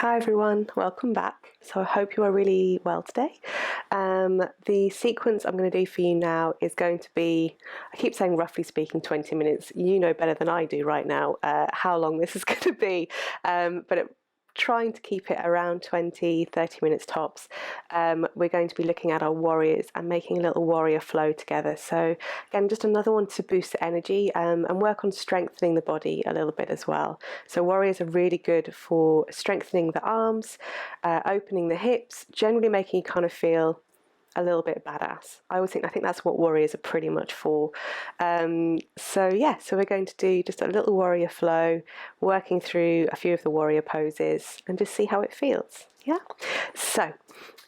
Hi everyone, welcome back. So I hope you are really well today. The sequence I'm going to do for you now is going to be, I keep saying roughly speaking 20 minutes. You know better than I do right now how long this is going to be, trying to keep it around 20-30 minutes tops. We're going to be looking at our warriors and making a little warrior flow together. So again, just another one to boost the energy and work on strengthening the body a little bit as well. So warriors are really good for strengthening the arms, opening the hips, generally making you kind of feel a little bit badass. I think that's what warriors are pretty much for. So we're going to do just a little warrior flow, working through a few of the warrior poses and just see how it feels. Yeah. So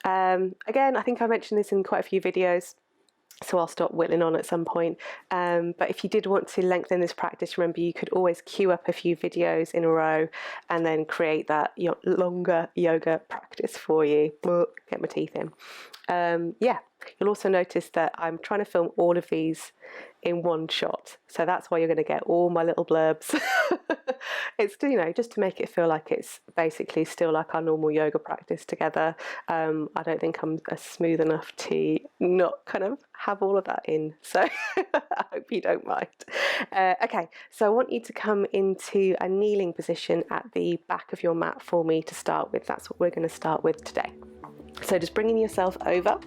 again, I think I mentioned this in quite a few videos, so I'll stop whittling on at some point. But if you did want to lengthen this practice, remember you could always queue up a few videos in a row and then create that longer yoga practice for you. Get my teeth in. You'll also notice that I'm trying to film all of these in one shot, so that's why you're going to get all my little blurbs. It's just to make it feel like it's basically still like our normal yoga practice together. I don't think I'm smooth enough to not kind of have all of that in, so I hope you don't mind. Okay, so I want you to come into a kneeling position at the back of your mat for me to start with. That's what we're going to start with today. So just bringing yourself over,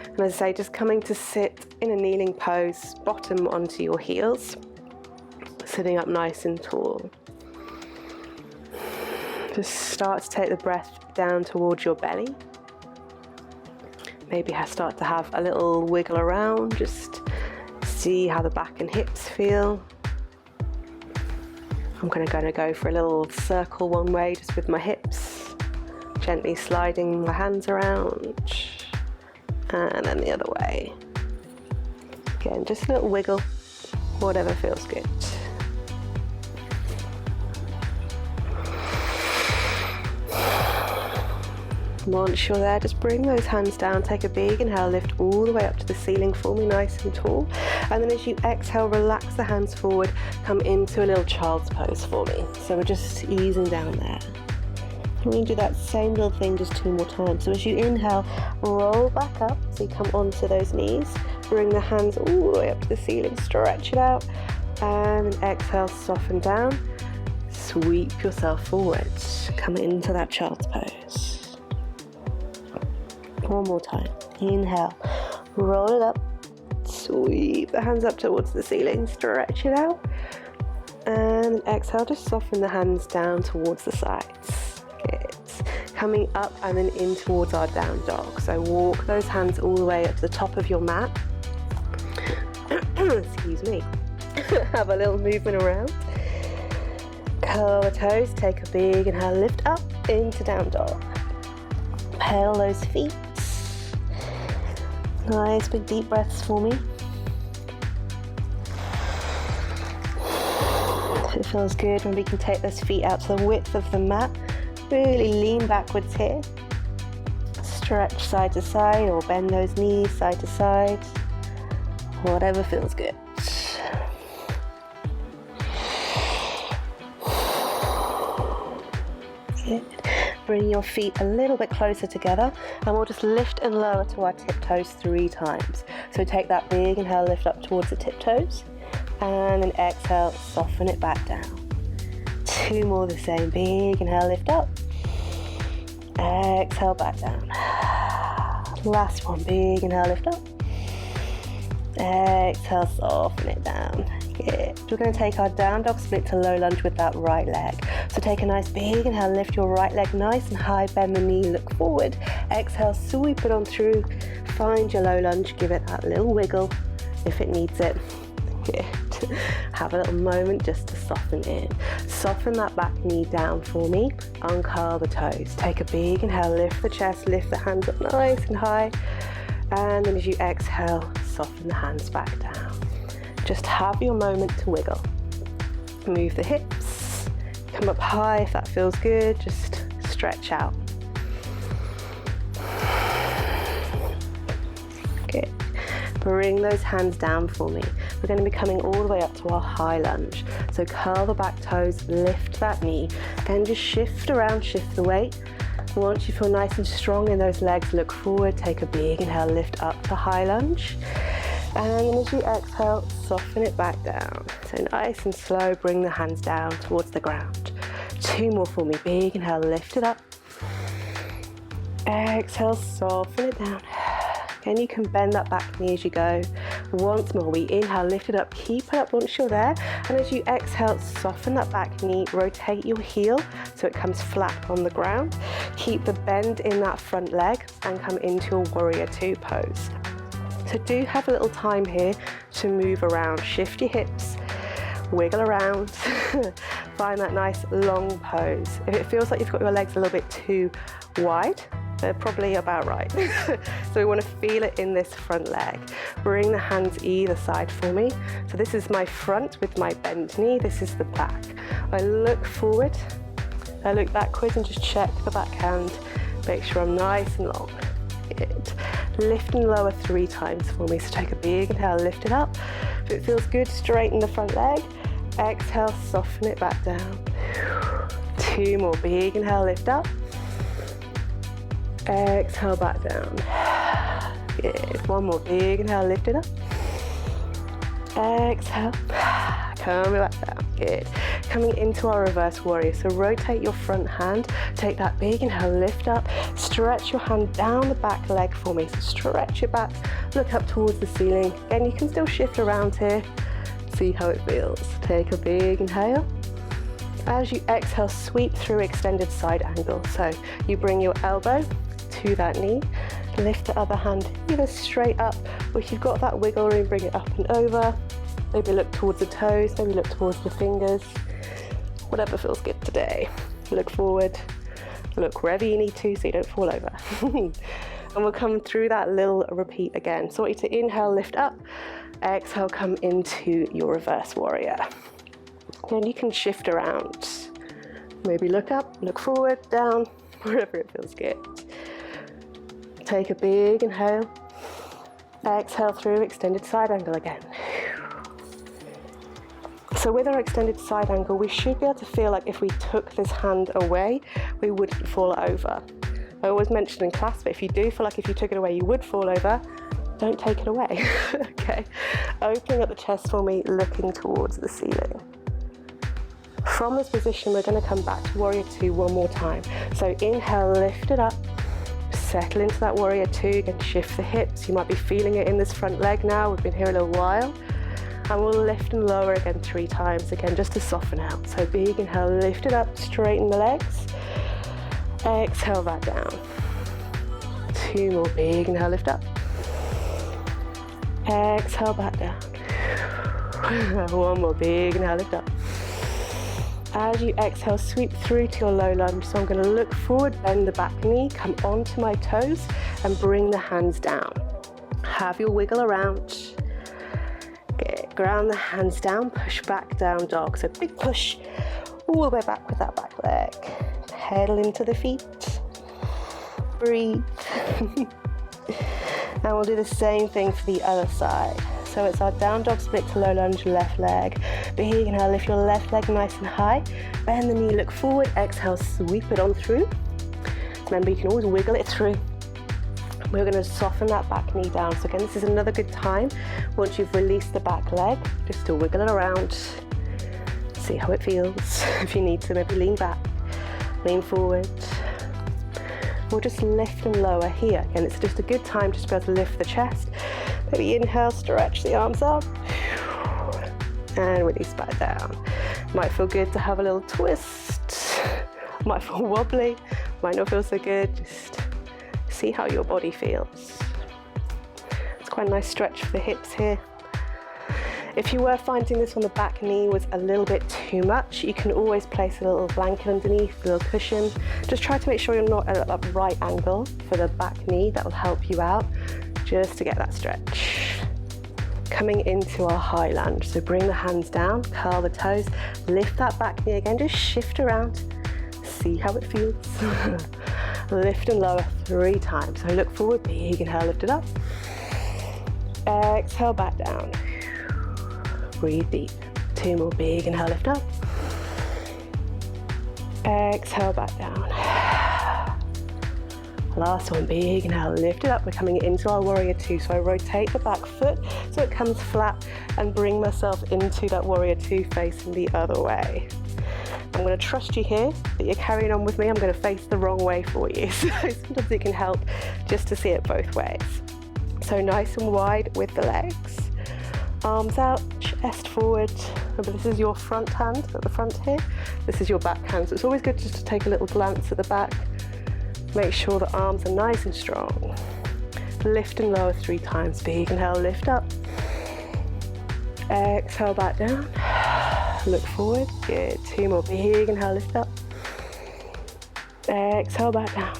and as I say, just coming to sit in a kneeling pose, bottom onto your heels, sitting up nice and tall. Just start to take the breath down towards your belly. Maybe start to have a little wiggle around, just see how the back and hips feel. I'm going to go for a little circle one way, just with my hips. Gently sliding my hands around, and then the other way. Again, just a little wiggle, whatever feels good. Once you're there, just bring those hands down, take a big inhale, lift all the way up to the ceiling for me, nice and tall. And then as you exhale, relax the hands forward, come into a little child's pose for me. So we're just easing down there. We're going to do that same little thing just 2 more times. So as you inhale, roll back up, so you come onto those knees, bring the hands all the way up to the ceiling, stretch it out, and then exhale, soften down, sweep yourself forward, come into that child's pose. One more time, inhale, roll it up, sweep the hands up towards the ceiling, stretch it out, and exhale, just soften the hands down towards the sides. Coming up and then in towards our down dog. So walk those hands all the way up to the top of your mat. Excuse me. Have a little movement around. Curl the toes, take a big inhale, lift up into down dog. Pale those feet. Nice big deep breaths for me. If it feels good, when we can take those feet out to the width of the mat. Really lean backwards here. Stretch side to side or bend those knees side to side. Whatever feels good. Good. Bring your feet a little bit closer together and we'll just lift and lower to our tiptoes 3 times. So take that big inhale, lift up towards the tiptoes, and then exhale, soften it back down. 2 more the same. Big inhale, lift up. Exhale, back down. Last one. Big inhale, lift up. Exhale, soften it down. Good. We're going to take our down dog split to low lunge with that right leg. So take a nice big inhale, lift your right leg nice and high, bend the knee, look forward. Exhale, sweep it on through. Find your low lunge, give it that little wiggle if it needs it. Good. Have a little moment just to soften in. Soften that back knee down for me. Uncurl the toes. Take a big inhale, lift the chest, lift the hands up nice and high. And then as you exhale, soften the hands back down. Just have your moment to wiggle. Move the hips. Come up high if that feels good. Just stretch out. Good. Bring those hands down for me. we're going to be coming all the way up to our high lunge. So curl the back toes, lift that knee, and just shift around, shift the weight. Once you feel nice and strong in those legs, look forward, take a big inhale, lift up to high lunge. And as you exhale, soften it back down. So nice and slow, bring the hands down towards the ground. 2 more for me, big inhale, lift it up. Exhale, soften it down. Again, you can bend that back knee as you go. Once more, we inhale, lift it up, keep it up once you're there. And as you exhale, soften that back knee, rotate your heel so it comes flat on the ground. Keep the bend in that front leg and come into a warrior 2 pose. So do have a little time here to move around, shift your hips, wiggle around, find that nice long pose. If it feels like you've got your legs a little bit too wide, they're probably about right. So we want to feel it in this front leg. Bring the hands either side for me. So this is my front with my bent knee, this is the back. I look forward, I look backwards and just check the back hand, make sure I'm nice and long. Good. Lift and lower 3 times for me. So take a big inhale, lift it up. If it feels good, straighten the front leg. Exhale, soften it back down. 2 more, big inhale, lift up. Exhale, back down. Good. 1 more, big inhale, lift it up. Exhale, coming back down. Good. Coming into our reverse warrior. So rotate your front hand, take that big inhale, lift up, stretch your hand down the back leg for me. So stretch it back, look up towards the ceiling. Again, you can still shift around here, see how it feels. Take a big inhale. As you exhale, sweep through extended side angle. So you bring your elbow to that knee, lift the other hand either straight up, or if you've got that wiggle room, bring it up and over. Maybe look towards the toes, maybe look towards the fingers. Whatever feels good today. Look forward, look wherever you need to so you don't fall over. And we'll come through that little repeat again. So I want you to inhale, lift up, exhale, come into your reverse warrior. Then you can shift around. Maybe look up, look forward, down, wherever it feels good. Take a big inhale, exhale through extended side angle again. So with our extended side angle, we should be able to feel like if we took this hand away, we wouldn't fall over. I always mention in class, but if you do feel like if you took it away, you would fall over, don't take it away. Okay. Opening up the chest for me, looking towards the ceiling. From this position, we're going to come back to warrior 2 one more time. So inhale, lift it up, settle into that warrior 2, again, shift the hips. You might be feeling it in this front leg now. We've been here a little while. And we'll lift and lower again 3 times, again, just to soften out. So big inhale, lift it up, straighten the legs. Exhale back down. 2 more, big inhale, lift up. Exhale back down. 1 more, big inhale, lift up. As you exhale, sweep through to your low lunge. So I'm going to look forward, bend the back knee, come onto my toes, and bring the hands down. Have your wiggle around. Good. Ground the hands down, push back, down dog. So big push all the way back with that back leg. Pedal into the feet. Breathe. And we'll do the same thing for the other side. So it's our down dog split to low lunge, left leg. Big inhale, lift your left leg nice and high. Bend the knee, look forward. Exhale, sweep it on through. Remember, you can always wiggle it through. We're going to soften that back knee down. So again, this is another good time, once you've released the back leg, just to wiggle it around. See how it feels. If you need to, maybe lean back, lean forward. We'll just lift and lower here. Again, it's just a good time just to be able to lift the chest. Maybe inhale, stretch the arms up, and release back down. Might feel good to have a little twist. Might feel wobbly, might not feel so good. Just see how your body feels. It's quite a nice stretch for the hips here. If you were finding this on the back knee was a little bit too much, you can always place a little blanket underneath, a little cushion. Just try to make sure you're not at a right angle for the back knee. That will help you out, just to get that stretch. Coming into our high lunge. So bring the hands down, curl the toes, lift that back knee again, just shift around, see how it feels. Lift and lower 3 times. So look forward, big inhale, lift it up. Exhale, back down. breathe deep. 2 more, big inhale, lift up. Exhale, back down. Last one, big inhale, lift it up. We're coming into our warrior 2. So I rotate the back foot so it comes flat and bring myself into that warrior 2 facing the other way. I'm going to trust you here that you're carrying on with me. I'm going to face the wrong way for you. So sometimes it can help just to see it both ways. So nice and wide with the legs. Arms out, chest forward. Remember, this is your front hand at the front here. This is your back hand. So it's always good just to take a little glance at the back. Make sure the arms are nice and strong. Lift and lower 3 times. Big inhale, lift up. Exhale, back down. Look forward. Good. 2 more. Big inhale, lift up. Exhale, back down.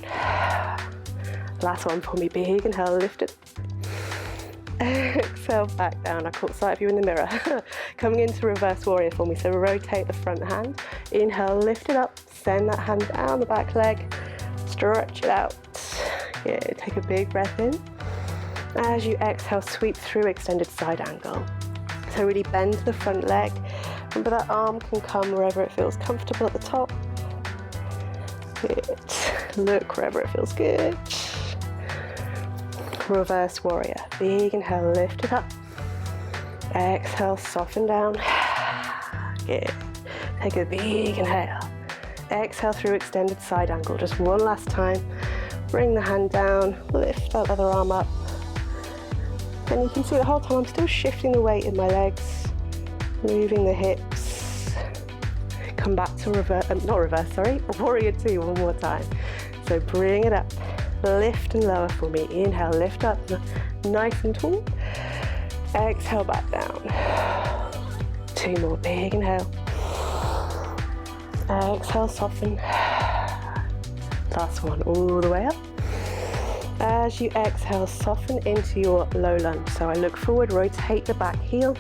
Last one for me. Big inhale, lift it. Exhale, back down. I caught sight of you in the mirror. Coming into reverse warrior for me. So rotate the front hand. Inhale, lift it up. Send that hand down the back leg. Stretch it out. Good. Take a big breath in. As you exhale, sweep through extended side angle. So really bend the front leg. Remember that arm can come wherever it feels comfortable at the top. Good. Look wherever it feels good. Reverse warrior. Big inhale, lift it up. Exhale, soften down. Good. Take a big inhale. Exhale through extended side angle. Just one last time. Bring the hand down, lift that other arm up. And you can see the whole time I'm still shifting the weight in my legs, moving the hips. Come back to warrior 2 one more time. So bring it up, lift and lower for me. Inhale, lift up, nice and tall. Exhale, back down. 2 more, big inhale. Exhale, soften. Last one, all the way up. As you exhale, soften into your low lunge. So I look forward, rotate the back heel,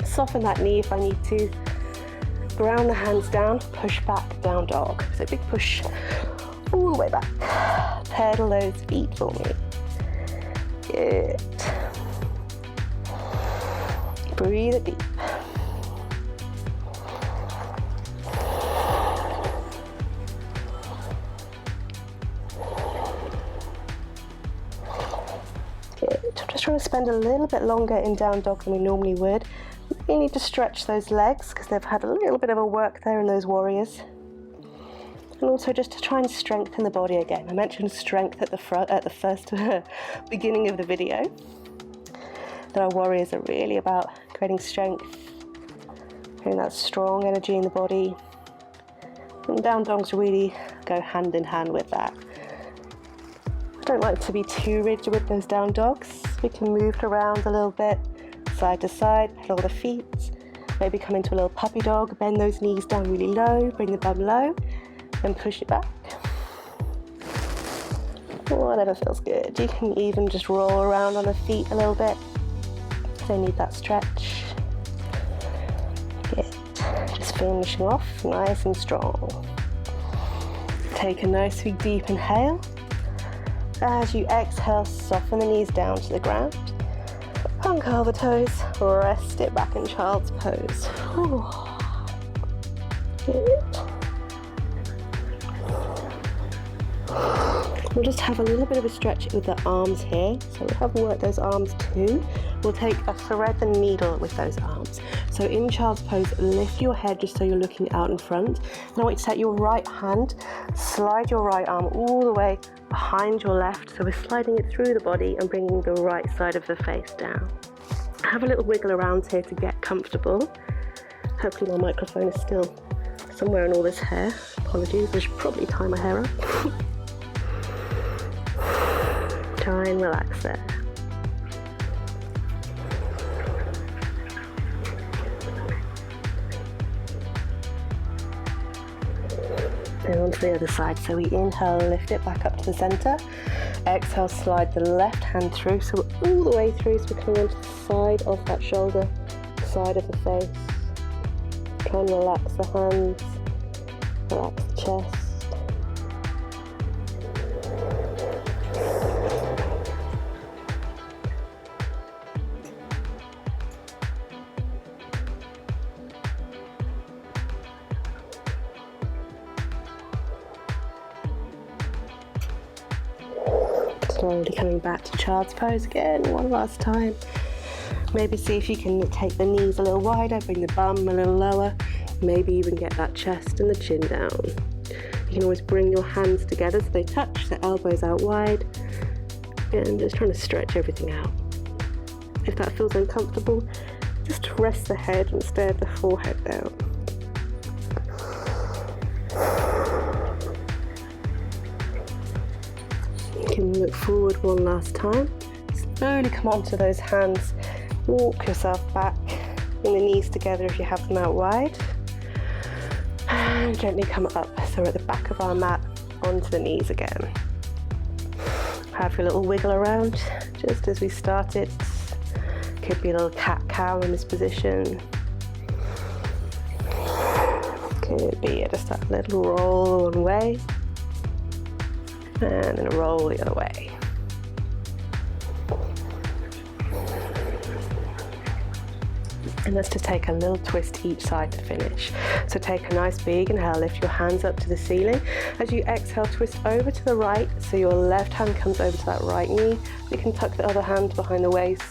soften that knee if I need to. Ground the hands down, push back, down dog. So big push all the way back. Pedal those feet for me. Good. Breathe it deep. Trying to spend a little bit longer in down dog than we normally would. You need to stretch those legs because they've had a little bit of a work there in those warriors. And also just to try and strengthen the body again. I mentioned strength at the first beginning of the video. That our warriors are really about creating strength, creating that strong energy in the body. And down dogs really go hand in hand with that. I don't like to be too rigid with those down dogs. We can move it around a little bit, side to side, pedal the feet, maybe come into a little puppy dog, bend those knees down really low, bring the bum low, and push it back. Whatever feels good. You can even just roll around on the feet a little bit. They need that stretch. Good. Just finishing off nice and strong. Take a nice big deep inhale. As you exhale, soften the knees down to the ground. Uncurl the toes, rest it back in child's pose. Good. We'll just have a little bit of a stretch with the arms here. So we have worked those arms too. We'll take a thread and needle with those arms. So in child's pose, lift your head just so you're looking out in front. And I want you to set your right hand, slide your right arm all the way behind your left. So we're sliding it through the body and bringing the right side of the face down. Have a little wiggle around here to get comfortable. Hopefully my microphone is still somewhere in all this hair. Apologies, I should probably tie my hair up. Try and relax there. And onto the other side. So we inhale, lift it back up to the center. Exhale, slide the left hand through. So we're all the way through. So we're coming onto the side of that shoulder, side of the face. Try and relax the hands, relax the chest. Slowly coming back to child's pose again, one last time. Maybe see if you can take the knees a little wider, bring the bum a little lower, maybe even get that chest and the chin down. You can always bring your hands together so they touch, the elbows out wide, and just trying to stretch everything out. If that feels uncomfortable, just rest the head and stare the forehead down. You can look forward one last time. Slowly come onto those hands. Walk yourself back, bring the knees together if you have them out wide, and gently come up. So we're at the back of our mat, onto the knees again. Have your little wiggle around, just as we started. Could be a little cat-cow in this position. Could be just that little roll one way, and then a roll the other way. And let's just take a little twist each side to finish. So take a nice big inhale, lift your hands up to the ceiling. As you exhale, twist over to the right, so your left hand comes over to that right knee. You can tuck the other hand behind the waist,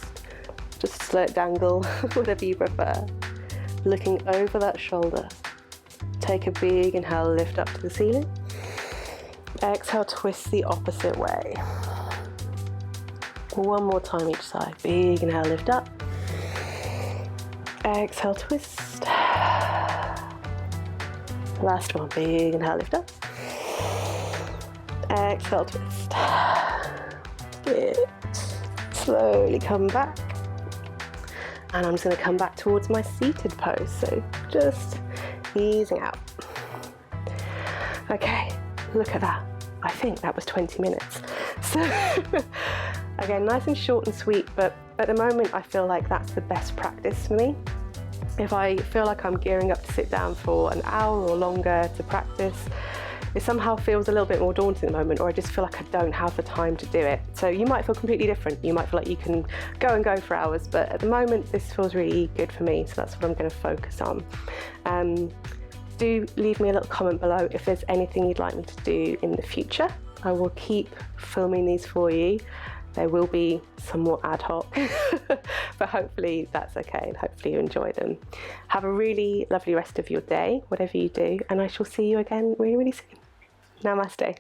just let it dangle, whatever you prefer. Looking over that shoulder. Take a big inhale, lift up to the ceiling. Exhale, twist the opposite way. One more time each side. Big inhale, lift up. Exhale, twist. Last one, big inhale, lift up. Exhale, twist. Good. Slowly come back. And I'm just going to come back towards my seated pose. So just easing out. Okay, look at that. I think that was 20 minutes. So again, nice and short and sweet, but at the moment I feel like that's the best practice for me. If I feel like I'm gearing up to sit down for an hour or longer to practice, it somehow feels a little bit more daunting at the moment, or I just feel like I don't have the time to do it. So you might feel completely different. You might feel like you can go for hours, but at the moment this feels really good for me, so that's what I'm going to focus on. Do leave me a little comment below if there's anything you'd like me to do in the future. I will keep filming these for you. They will be somewhat ad hoc, but hopefully that's okay, and hopefully you enjoy them. Have a really lovely rest of your day, whatever you do, and I shall see you again really, really soon. Namaste.